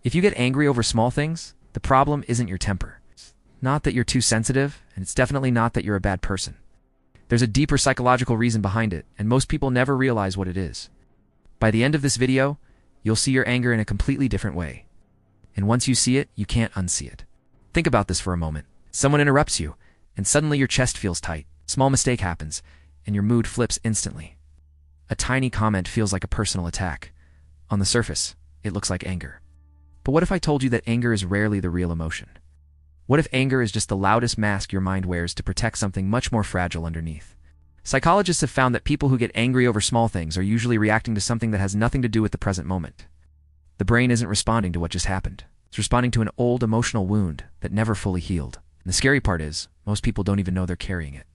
If you get angry over small things, the problem isn't your temper. It's not that you're too sensitive, and it's definitely not that you're a bad person. There's a deeper psychological reason behind it, and most people never realize what it is. By the end of this video, you'll see your anger in a completely different way. And once you see it, you can't unsee it. Think about this for a moment. Someone interrupts you, and suddenly your chest feels tight. Small mistake happens, and your mood flips instantly. A tiny comment feels like a personal attack. On the surface, it looks like anger. But what if I told you that anger is rarely the real emotion? What if anger is just the loudest mask your mind wears to protect something much more fragile underneath? Psychologists have found that people who get angry over small things are usually reacting to something that has nothing to do with the present moment. The brain isn't responding to what just happened. It's responding to an old emotional wound that never fully healed. And the scary part is, most people don't even know they're carrying it.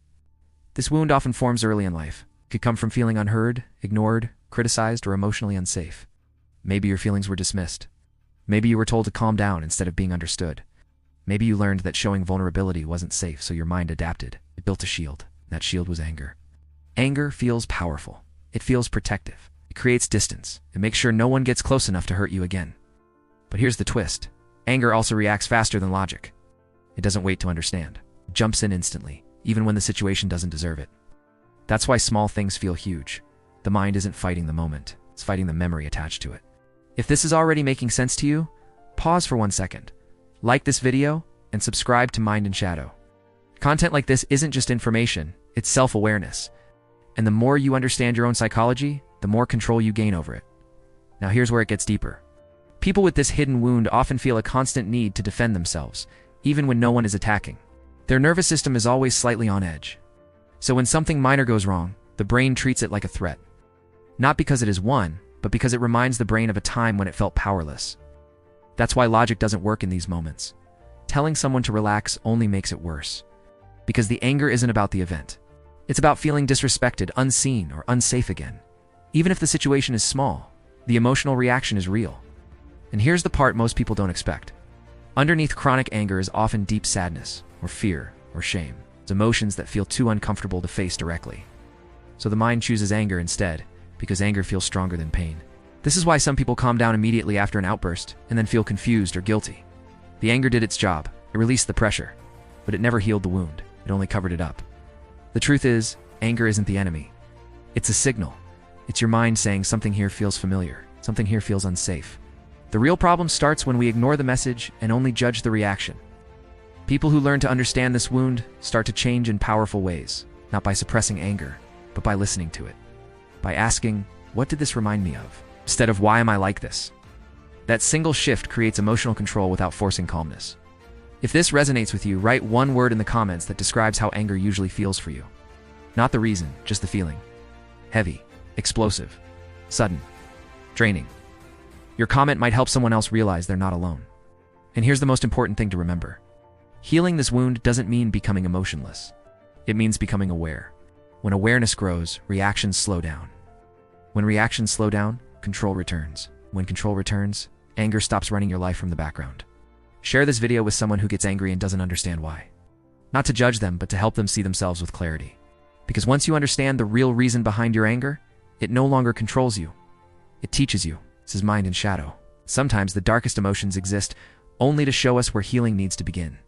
This wound often forms early in life. It could come from feeling unheard, ignored, criticized, or emotionally unsafe. Maybe your feelings were dismissed. Maybe you were told to calm down instead of being understood. Maybe you learned that showing vulnerability wasn't safe, so your mind adapted. It built a shield. That shield was anger. Anger feels powerful. It feels protective. It creates distance. It makes sure no one gets close enough to hurt you again. But here's the twist. Anger also reacts faster than logic. It doesn't wait to understand. It jumps in instantly, even when the situation doesn't deserve it. That's why small things feel huge. The mind isn't fighting the moment. It's fighting the memory attached to it. If this is already making sense to you, pause for 1 second. Like this video, and subscribe to Mind in Shadow. Content like this isn't just information, it's self-awareness. And the more you understand your own psychology, the more control you gain over it. Now here's where it gets deeper. People with this hidden wound often feel a constant need to defend themselves, even when no one is attacking. Their nervous system is always slightly on edge. So when something minor goes wrong, the brain treats it like a threat. Not because it is won, but because it reminds the brain of a time when it felt powerless. That's why logic doesn't work in these moments. Telling someone to relax only makes it worse. Because the anger isn't about the event. It's about feeling disrespected, unseen, or unsafe again. Even if the situation is small, the emotional reaction is real. And here's the part most people don't expect. Underneath chronic anger is often deep sadness, or fear, or shame. It's emotions that feel too uncomfortable to face directly. So the mind chooses anger instead, because anger feels stronger than pain. This is why some people calm down immediately after an outburst and then feel confused or guilty. The anger did its job. It released the pressure, but it never healed the wound. It only covered it up. The truth is, anger isn't the enemy. It's a signal. It's your mind saying something here feels familiar, something here feels unsafe. The real problem starts when we ignore the message and only judge the reaction. People who learn to understand this wound start to change in powerful ways, not by suppressing anger, but by listening to it. By asking, what did this remind me of? Instead of, why am I like this? That single shift creates emotional control without forcing calmness. If this resonates with you, write one word in the comments that describes how anger usually feels for you. Not the reason, just the feeling. Heavy, explosive, sudden, draining. Your comment might help someone else realize they're not alone. And here's the most important thing to remember. Healing this wound doesn't mean becoming emotionless. It means becoming aware. When awareness grows, reactions slow down. When reactions slow down, control returns. When control returns, anger stops running your life from the background. Share this video with someone who gets angry and doesn't understand why. Not to judge them, but to help them see themselves with clarity. Because once you understand the real reason behind your anger, it no longer controls you. It teaches you. This is Mind in Shadow. Sometimes the darkest emotions exist only to show us where healing needs to begin.